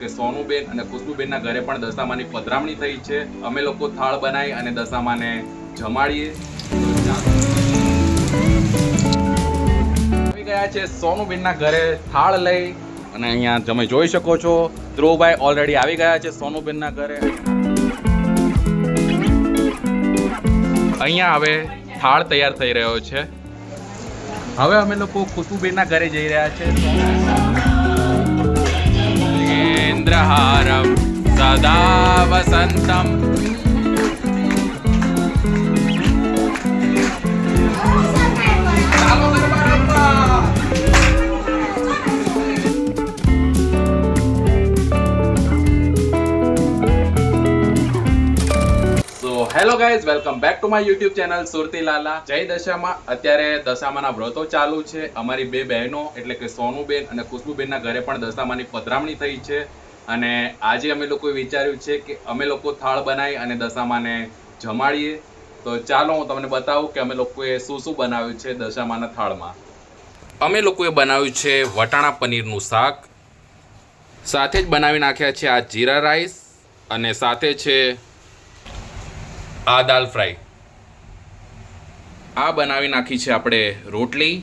કે સોનુબેન અને ખુશ્બુબેનના ઘરે પણ દશામાની પધરામણી થઈ છે. અમે લોકો થાળ બનાવી અને દશામાને જમાડીએ. આવી ગયા છે સોનુબેનના ઘરે થાળ લઈ અને અહીંયા તમે જોઈ શકો છો ધ્રુવભાઈ ઓલરેડી આવી ગયા છે સોનુબેનના ઘરે. અહીંયા હવે થાળ તૈયાર થઈ રહ્યો છે. હવે અમે લોકો ખુશ્બુબેનના ઘરે જઈ રહ્યા છે. ઇન્દ્રહારમ સદા વસંતમ. Hello guys, welcome back to my YouTube channel Surti Lala. જય દશામાં. અત્યારે દશામાના વ્રતો ચાલુ છે. અમારી બે બહેનો એટલે કે સોનુબેન અને ખુશ્બુબેનના ઘરે પણ દશામાની પધરામણી થઈ છે અને આજે અમે લોકોએ વિચાર્યું છે કે અમે લોકો થાળ બનાવી અને દશામાને જમાડીએ. તો ચાલો હું તમને બતાવું કે અમે લોકોએ શું શું બનાવ્યું છે દશામાના થાળમાં. અમે લોકોએ બનાવ્યું છે વટાણા પનીરનું શાક, સાથે જ બનાવી નાખ્યા છે આ જીરા રાઈસ અને સાથે છે આ દાલ ફ્રાય. આ બનાવી નાખી છે આપણે રોટલી.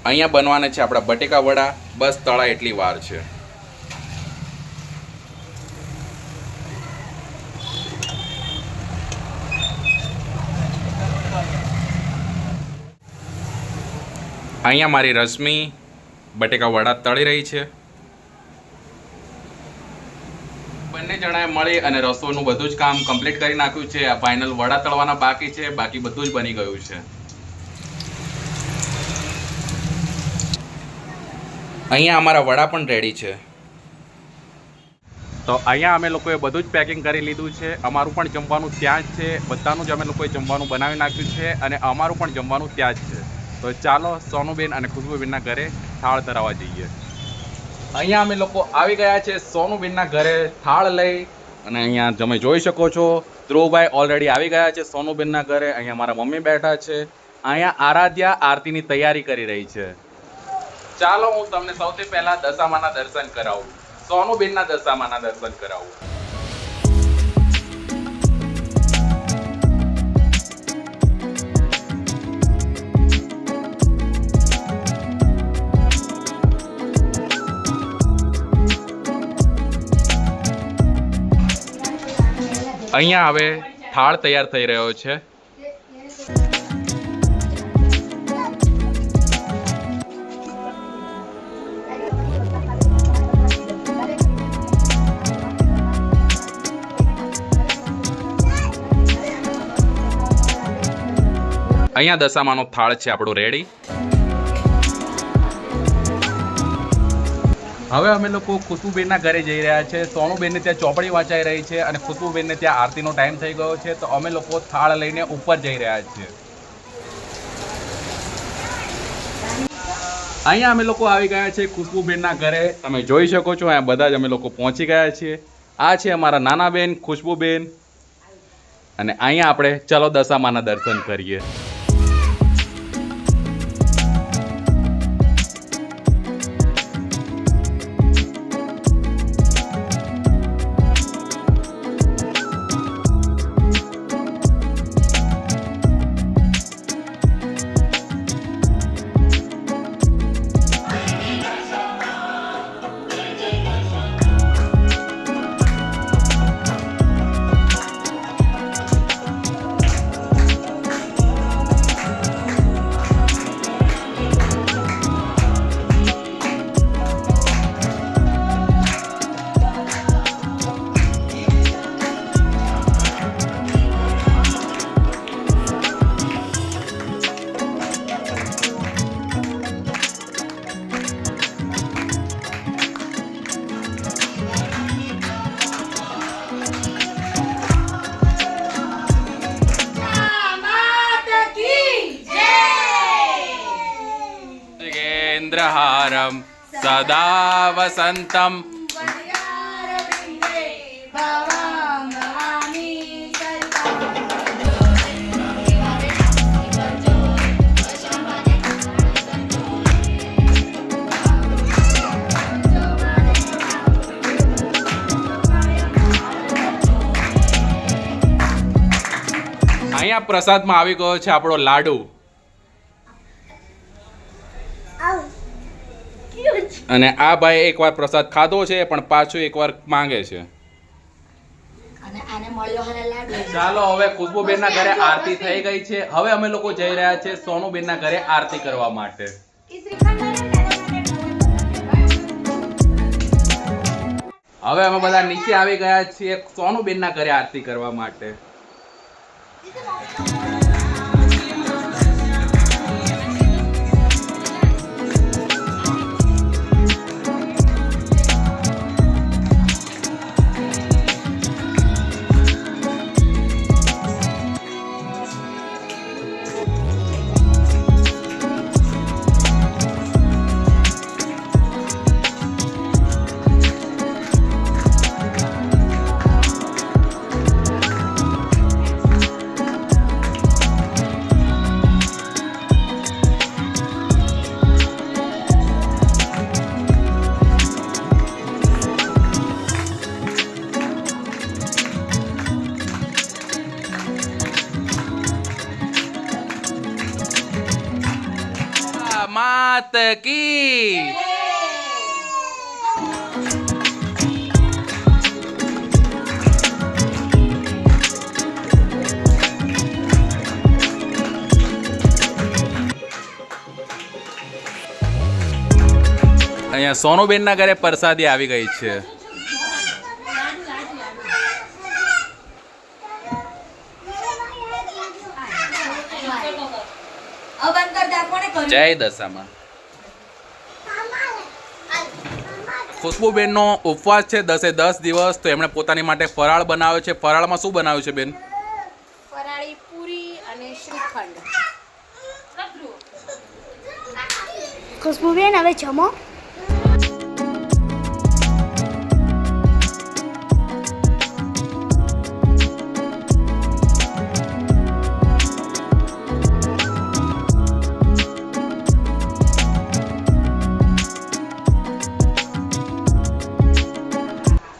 અહીંયા બનવાના છે આપણા બટેકા વડા, બસ તળા એટલી વાર છે. અહીંયા મારી રશ્મિ બટેકા વડા તળી રહી છે. બંને જણાએ મળી અને રસોઈનું બધું જ કામ કમ્પ્લીટ કરી નાખ્યું છે. આ ફાઇનલ વડા તળવાના બાકી છે, બાકી બધું જ બની ગયું છે. અહીંયા અમારા વડા પણ રેડી છે. તો અહીંયા અમે લોકોએ બધું જ પેકિંગ કરી લીધું છે. અમારું પણ જમવાનું ત્યાં જ છે. બધાનું જ અમે લોકોએ જમવાનું બનાવી નાખ્યું છે અને અમારું પણ જમવાનું ત્યાં જ છે. તો ચાલો સોનુબેન અને ખુશ્બુબેનના ઘરે થાળ ધરાવવા જઈએ. અહીંયા અમે લોકો આવી ગયા છે સોનુબેનના ઘરે થાળ લઈ અને અહીંયા તમે જોઈ શકો છો ધ્રુવભાઈ ઓલરેડી આવી ગયા છે સોનુબેનના ઘરે. અહીંયા મારા મમ્મી બેઠા છે. અહીંયા આરાધ્યા આરતીની તૈયારી કરી રહી છે. ચાલો હું તમને સૌથી પહેલા દશામાના દર્શન કરાવું, સોનુબેનના દશામાના દર્શન કરાવું. અહીંયા હવે થાળ તૈયાર થઈ રહ્યો છે. અહીંયા દશામાનો થાળ છે આપણું રેડી. હવે અમે લોકો ખુશ્બુબેનના ઘરે જઈ રહ્યા છે. સોનુબેનને ત્યાં ચોપડી વાંચાઈ રહી છે અને ખુશ્બુબેનને ત્યાં આરતીનો ટાઈમ થઈ ગયો છે. તો અમે લોકો થાળ લઈને ઉપર જઈ રહ્યા છીએ. અહીંયા અમે લોકો આવી ગયા છે ખુશ્બુબેનના ઘરે. તમે જોઈ શકો છો અહીંયા બધા જ અમે લોકો પહોંચી ગયા છીએ. આ છે અમારા નાના બેન ખુશ્બુબેન અને અહીંયા આપણે ચલો દશામાના દર્શન કરીએ. ઇન્દ્રહારમ સદા વસંતમ. અહીંયા પ્રસાદમાં આવી ગયો છે આપણો લાડુ અને આ ભાઈ એકવાર પ્રસાદ ખાધો છે પણ પાછું એકવાર માંગે છે. ચાલો હવે ખુશ્બુબેન ના ઘરે આરતી થઈ ગઈ છે. હવે અમે લોકો જઈ રહ્યા છે સોનુબેન ના ઘરે આરતી કરવા માટે. હવે અમે બધા નીચે આવી ગયા છીએ સોનુબેન ના ઘરે આરતી કરવા માટે. માત કી અહીંયા સોનુબેન ના ઘરે પ્રસાદી આવી ગઈ છે. જય દશામાં. ખુશ્બુબેન નો ઉપવાસ છે 10 દિવસ, તો એમણે પોતાની માટે ફરાળ બનાવ્યો છે. ફરાળમાં શું બનાવ્યું છે બેન? ફરાળી પૂરી અને શ્રીખંડ. ખુશ્બુબેન હવે જમો.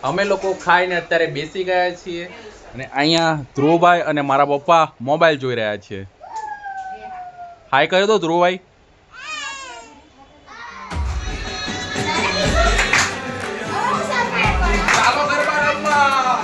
અમે લોકો ખાઈને અત્યારે બેસી ગયા છીએ અને અહીંયા ધ્રુવભાઈ અને મારા પપ્પા મોબાઈલ જોઈ રહ્યા છે. હાય કહ્યો તો ધ્રુવભાઈ. ચાલો ગરબા રમવા.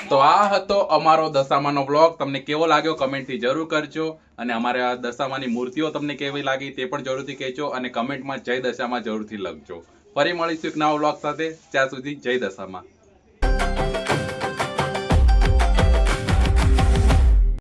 તો આ હતો અમારો દશામાનો બ્લોગ. તમને કેવો લાગ્યો કમેન્ટથી જરૂર કરજો અને અમારે આ દશામાની મૂર્તિઓ તમને કેવી લાગી તે પણ જરૂરથી કહેજો અને કમેન્ટમાં જય દશામાં જરૂરથી લખજો. ફરી મળીશું એક નવા બ્લોગ સાથે. ત્યાં સુધી જય દશામાં.